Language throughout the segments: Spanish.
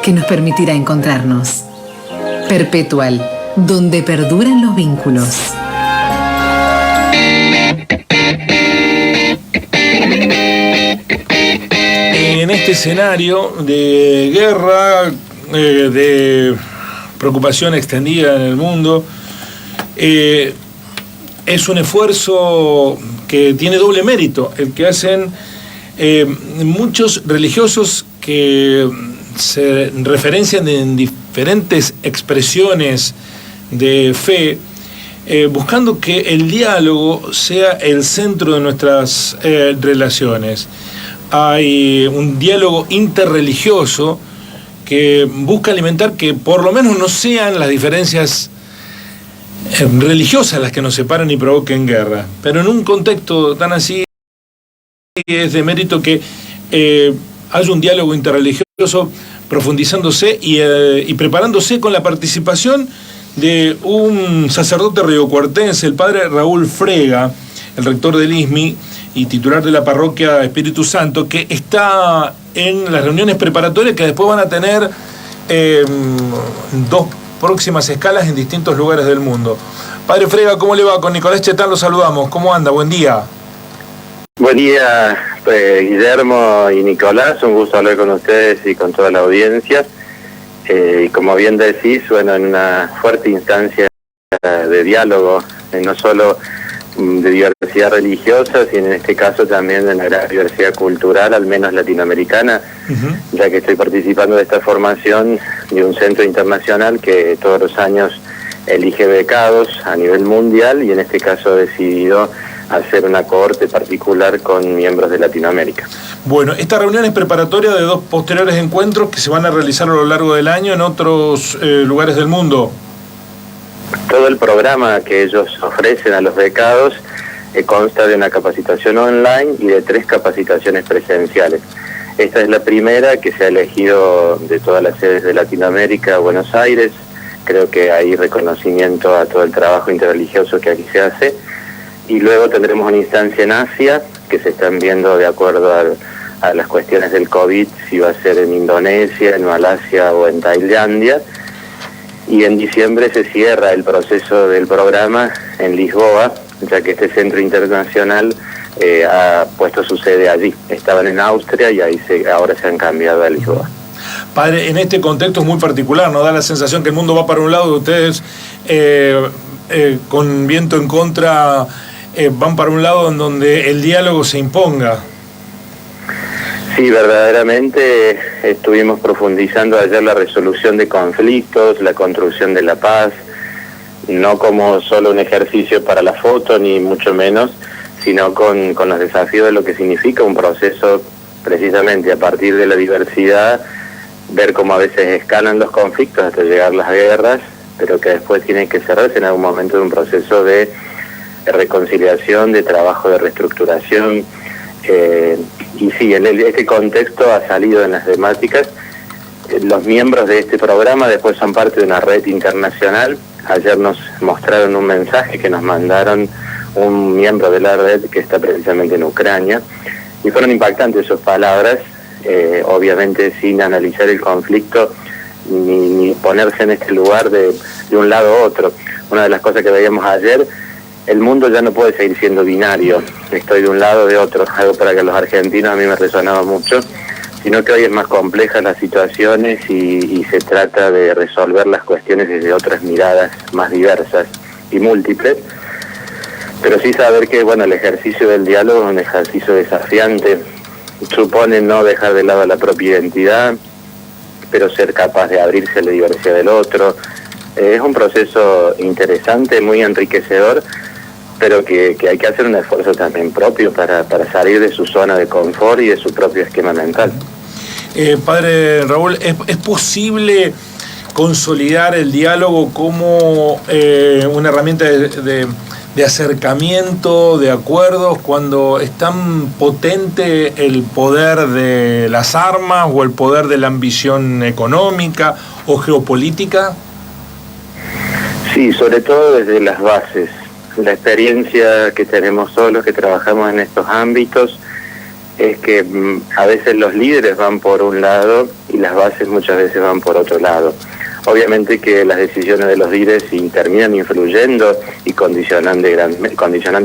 que nos permitirá encontrarnos. Perpetual, donde perduran los vínculos. En este escenario de guerra, de preocupación extendida en el mundo, es un esfuerzo que tiene doble mérito, el que hacen muchos religiosos que se referencian en diferentes expresiones de fe, buscando que el diálogo sea el centro de nuestras relaciones. Hay un diálogo interreligioso que busca alimentar que por lo menos no sean las diferencias religiosas las que nos separan y provoquen guerra. Pero en un contexto tan así es de mérito que haya un diálogo interreligioso profundizándose y preparándose con la participación de un sacerdote riocuartense, el padre Raúl Frega, el rector del ISMI y titular de la parroquia Espíritu Santo, que está en las reuniones preparatorias que después van a tener 2 próximas escalas en distintos lugares del mundo. Padre Frega, ¿cómo le va? Con Nicolás Chetán lo saludamos. ¿Cómo anda? Buen día. Buen día, Guillermo y Nicolás. Un gusto hablar con ustedes y con toda la audiencia. Y como bien decís, bueno, en una fuerte instancia de diálogo, no solo de diversidad religiosa, sino en este caso también de la diversidad cultural, al menos latinoamericana, ya que estoy participando de esta formación de un centro internacional que todos los años elige becados a nivel mundial y en este caso he decidido hacer una cohorte particular con miembros de Latinoamérica. Bueno, esta reunión es preparatoria de 2 posteriores encuentros que se van a realizar a lo largo del año en otros lugares del mundo. Todo el programa que ellos ofrecen a los becados consta de una capacitación online y de 3 capacitaciones presenciales. Esta es la primera que se ha elegido de todas las sedes de Latinoamérica, Buenos Aires. Creo que hay reconocimiento a todo el trabajo interreligioso que aquí se hace. Y luego tendremos una instancia en Asia, que se están viendo de acuerdo a las cuestiones del COVID, si va a ser en Indonesia, en Malasia o en Tailandia. Y en diciembre se cierra el proceso del programa en Lisboa, ya que este centro internacional ha puesto su sede allí. Estaban en Austria y ahora se han cambiado a Lisboa. Padre, en este contexto es muy particular, ¿no? Da la sensación que el mundo va para un lado y ustedes con viento en contra van para un lado en donde el diálogo se imponga. Sí, verdaderamente estuvimos profundizando ayer la resolución de conflictos, la construcción de la paz, no como solo un ejercicio para la foto, ni mucho menos, sino con los desafíos de lo que significa un proceso precisamente a partir de la diversidad, ver cómo a veces escalan los conflictos hasta llegar las guerras, pero que después tienen que cerrarse en algún momento de un proceso de reconciliación, de trabajo de reestructuración. Y sí, en este contexto ha salido en las temáticas. Los miembros de este programa después son parte de una red internacional. Ayer nos mostraron un mensaje que nos mandaron un miembro de la red que está precisamente en Ucrania, y fueron impactantes sus palabras, obviamente sin analizar el conflicto ni ponerse en este lugar de un lado u otro. Una de las cosas que veíamos ayer, el mundo ya no puede seguir siendo binario, estoy de un lado o de otro, algo para que los argentinos a mí me resonaba mucho, sino que hoy es más complejas las situaciones y se trata de resolver las cuestiones desde otras miradas más diversas y múltiples, pero sí saber que bueno, el ejercicio del diálogo es un ejercicio desafiante, supone no dejar de lado la propia identidad, pero ser capaz de abrirse a la diversidad del otro. Es un proceso interesante, muy enriquecedor, pero que hay que hacer un esfuerzo también propio para salir de su zona de confort y de su propio esquema mental. Padre Raúl, ¿es posible consolidar el diálogo como una herramienta de acercamiento, de acuerdos, cuando es tan potente el poder de las armas o el poder de la ambición económica o geopolítica? Sí, sobre todo desde las bases. La experiencia que tenemos todos los que trabajamos en estos ámbitos es que a veces los líderes van por un lado y las bases muchas veces van por otro lado. Obviamente que las decisiones de los líderes terminan influyendo y condicionando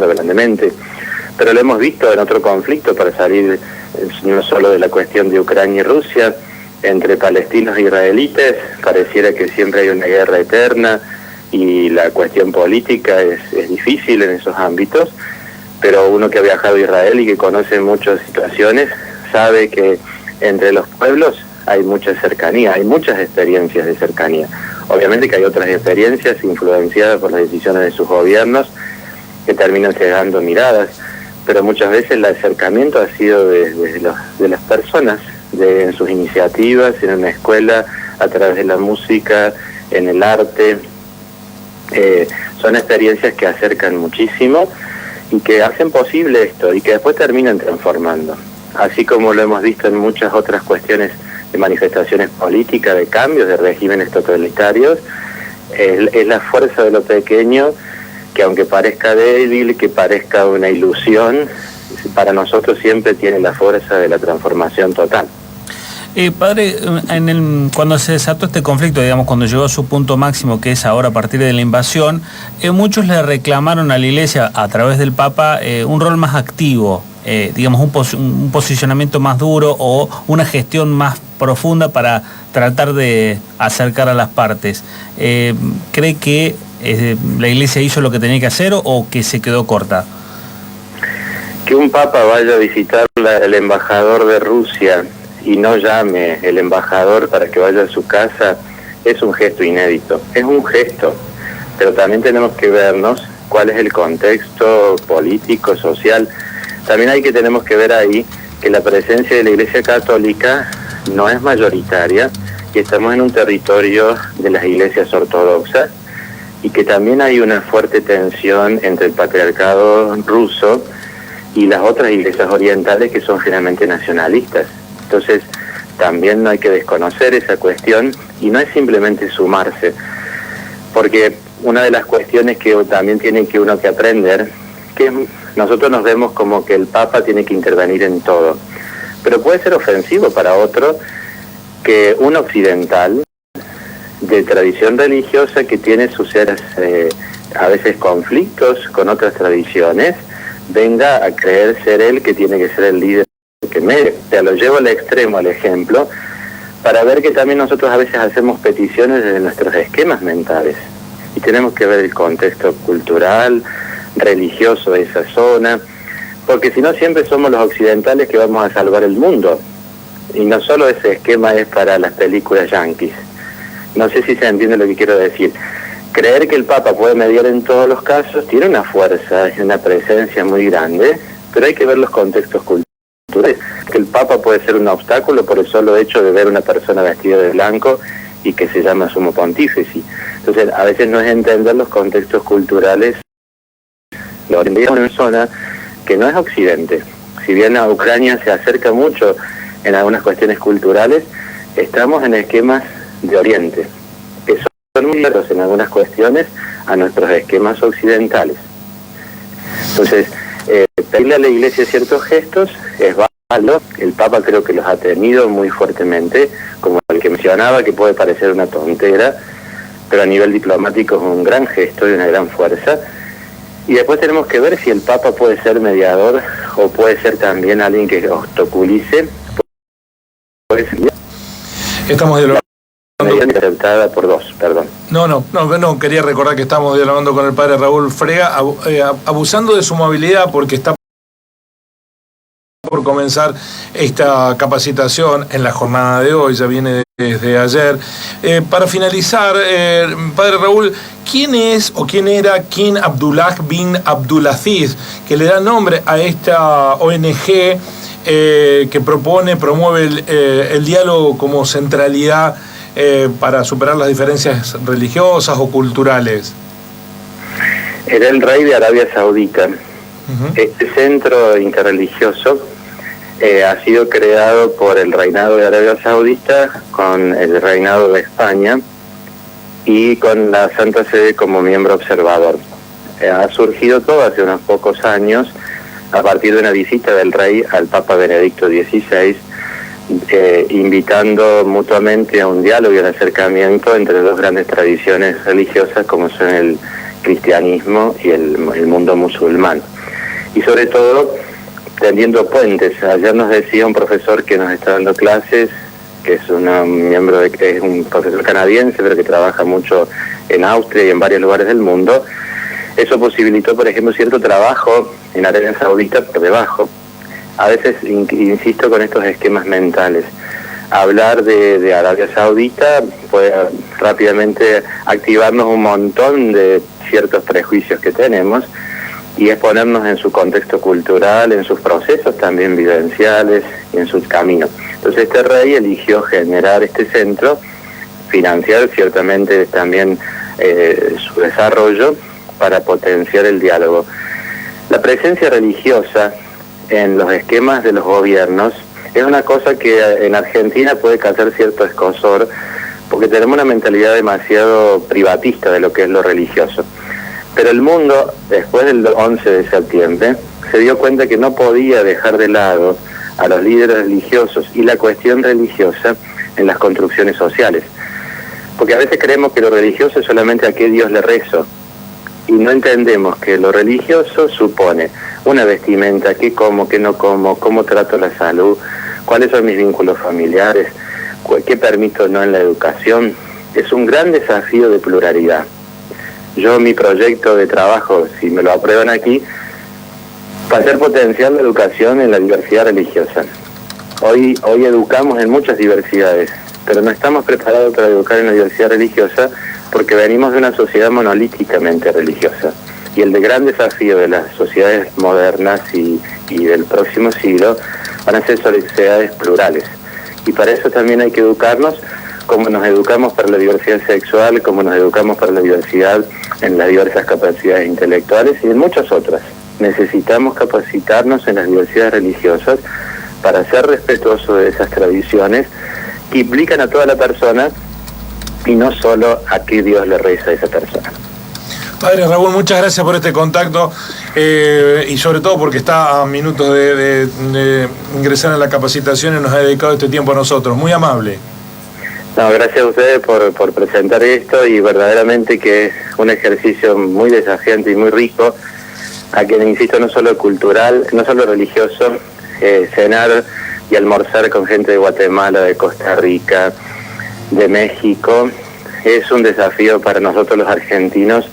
grandemente, pero lo hemos visto en otro conflicto, para salir no solo de la cuestión de Ucrania y Rusia, entre palestinos e israelites, pareciera que siempre hay una guerra eterna y la cuestión política es difícil en esos ámbitos, pero uno que ha viajado a Israel y que conoce muchas situaciones sabe que entre los pueblos hay mucha cercanía, hay muchas experiencias de cercanía. Obviamente que hay otras experiencias influenciadas por las decisiones de sus gobiernos que terminan cegando miradas, pero muchas veces el acercamiento ha sido de las personas, en sus iniciativas, en una escuela, a través de la música, en el arte. Son experiencias que acercan muchísimo y que hacen posible esto y que después terminan transformando. Así como lo hemos visto en muchas otras cuestiones de manifestaciones políticas, de cambios, de regímenes totalitarios, es la fuerza de lo pequeño que, aunque parezca débil, que parezca una ilusión, para nosotros siempre tiene la fuerza de la transformación total. Padre, cuando se desató este conflicto, digamos, cuando llegó a su punto máximo, que es ahora a partir de la invasión, muchos le reclamaron a la Iglesia, a través del Papa, un rol más activo, digamos, un posicionamiento más duro o una gestión más profunda para tratar de acercar a las partes. ¿Cree que la Iglesia hizo lo que tenía que hacer o que se quedó corta? Que un Papa vaya a visitar el embajador de Rusia y no llame el embajador para que vaya a su casa, es un gesto inédito, es un gesto, pero también tenemos que vernos cuál es el contexto político, social. También tenemos que ver ahí que la presencia de la Iglesia Católica no es mayoritaria, que estamos en un territorio de las iglesias ortodoxas y que también hay una fuerte tensión entre el patriarcado ruso y las otras iglesias orientales que son finalmente nacionalistas. Entonces, también no hay que desconocer esa cuestión y no es simplemente sumarse, porque una de las cuestiones que también tiene que uno que aprender, que nosotros nos vemos como que el Papa tiene que intervenir en todo, pero puede ser ofensivo para otro que un occidental de tradición religiosa que tiene sus a veces conflictos con otras tradiciones, venga a creer ser él que tiene que ser el líder que lo llevo al extremo, al ejemplo, para ver que también nosotros a veces hacemos peticiones desde nuestros esquemas mentales y tenemos que ver el contexto cultural, religioso de esa zona, porque si no siempre somos los occidentales que vamos a salvar el mundo, y no solo ese esquema es para las películas yanquis. No sé si se entiende lo que quiero decir. Creer que el Papa puede mediar en todos los casos tiene una fuerza y una presencia muy grande, pero hay que ver los contextos culturales. Que el Papa puede ser un obstáculo por el solo hecho de ver una persona vestida de blanco y que se llama sumo pontífice. Entonces, a veces no es entender los contextos culturales. Lo orientamos en una zona que no es occidente. Si bien a Ucrania se acerca mucho en algunas cuestiones culturales, estamos en esquemas de oriente, que son muy claros en algunas cuestiones a nuestros esquemas occidentales. Entonces, pedirle a la Iglesia ciertos gestos es válido. El Papa creo que los ha tenido muy fuertemente, como el que mencionaba, que puede parecer una tontera, pero a nivel diplomático es un gran gesto y una gran fuerza. Y después tenemos que ver si el Papa puede ser mediador o puede ser también alguien que obstaculice. Estamos dialogando. Aceptada por dos, perdón. No, quería recordar que estamos dialogando con el padre Raúl Frega, abusando de su movilidad porque está por comenzar esta capacitación en la jornada de hoy, ya viene desde ayer. Para finalizar, padre Raúl, ¿quién es o quién era King Abdullah bin Abdulaziz, que le da nombre a esta ONG que promueve el diálogo como centralidad para superar las diferencias religiosas o culturales? Era el rey de Arabia Saudita. Este centro interreligioso ha sido creado por el reinado de Arabia Saudita con el reinado de España y con la Santa Sede como miembro observador. Ha surgido todo hace unos pocos años a partir de una visita del rey al Papa Benedicto XVI, invitando mutuamente a un diálogo y un acercamiento entre dos grandes tradiciones religiosas como son el cristianismo y el mundo musulmán. Y sobre todo tendiendo puentes. Ayer nos decía un profesor que nos está dando clases, que es es un profesor canadiense, pero que trabaja mucho en Austria y en varios lugares del mundo. Eso posibilitó, por ejemplo, cierto trabajo en Arabia Saudita por debajo. A veces insisto con estos esquemas mentales. Hablar de Arabia Saudita puede rápidamente activarnos un montón de ciertos prejuicios que tenemos y exponernos en su contexto cultural, en sus procesos también vivenciales y en sus caminos. Entonces este rey eligió generar este centro, financiar ciertamente también su desarrollo para potenciar el diálogo. La presencia religiosa en los esquemas de los gobiernos es una cosa que en Argentina puede causar cierto escozor, porque tenemos una mentalidad demasiado privatista de lo que es lo religioso. Pero el mundo, después del 11 de septiembre, se dio cuenta que no podía dejar de lado a los líderes religiosos y la cuestión religiosa en las construcciones sociales. Porque a veces creemos que lo religioso es solamente a qué Dios le rezo, y no entendemos que lo religioso supone una vestimenta, qué como, qué no como, cómo trato la salud, cuáles son mis vínculos familiares, qué permito no en la educación. Es un gran desafío de pluralidad. Yo mi proyecto de trabajo, si me lo aprueban aquí, va a ser potenciar la educación en la diversidad religiosa. Hoy educamos en muchas diversidades, pero no estamos preparados para educar en la diversidad religiosa porque venimos de una sociedad monolíticamente religiosa. Y el gran desafío de las sociedades modernas y del próximo siglo van a ser sociedades plurales. Y para eso también hay que educarnos como nos educamos para la diversidad sexual, como nos educamos para la diversidad en las diversas capacidades intelectuales y en muchas otras. Necesitamos capacitarnos en las diversidades religiosas para ser respetuosos de esas tradiciones que implican a toda la persona y no solo a qué Dios le reza a esa persona. Padre Raúl, muchas gracias por este contacto y sobre todo porque está a minutos de ingresar a la capacitación y nos ha dedicado este tiempo a nosotros. Muy amable. No, gracias a ustedes por presentar esto y verdaderamente que es un ejercicio muy desafiante y muy rico, a quien insisto no solo cultural, no solo religioso, cenar y almorzar con gente de Guatemala, de Costa Rica, de México, es un desafío para nosotros los argentinos,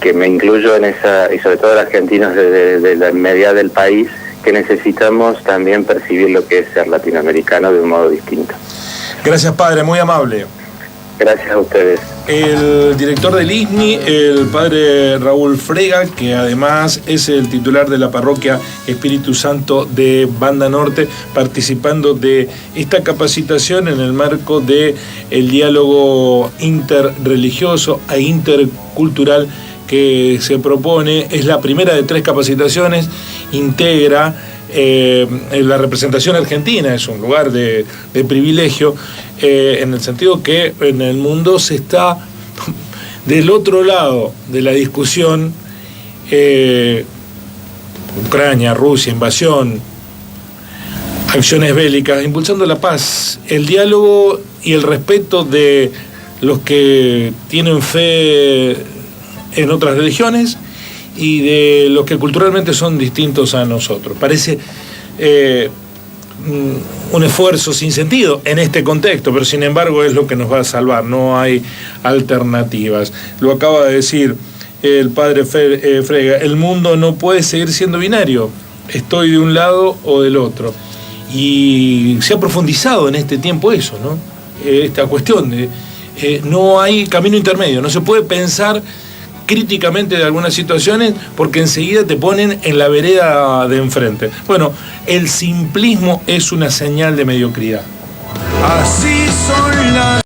que me incluyo en esa, y sobre todo los argentinos de la media del país, que necesitamos también percibir lo que es ser latinoamericano de un modo distinto. Gracias, padre, muy amable. Gracias a ustedes. El director del ISNI, el padre Raúl Frega, que además es el titular de la parroquia Espíritu Santo de Banda Norte, participando de esta capacitación en el marco del diálogo interreligioso e intercultural que se propone. Es la primera de 3 capacitaciones, integra la representación argentina, es un lugar de privilegio, en el sentido que en el mundo se está del otro lado de la discusión, Ucrania, Rusia, invasión, acciones bélicas, impulsando la paz, el diálogo y el respeto de los que tienen fe en otras religiones y de los que culturalmente son distintos a nosotros. Parece un esfuerzo sin sentido en este contexto, pero sin embargo es lo que nos va a salvar, no hay alternativas. Lo acaba de decir el padre Frega, el mundo no puede seguir siendo binario, estoy de un lado o del otro. Y se ha profundizado en este tiempo eso, ¿no? Esta cuestión de no hay camino intermedio, no se puede pensar críticamente de algunas situaciones porque enseguida te ponen en la vereda de enfrente. Bueno, el simplismo es una señal de mediocridad. Así son las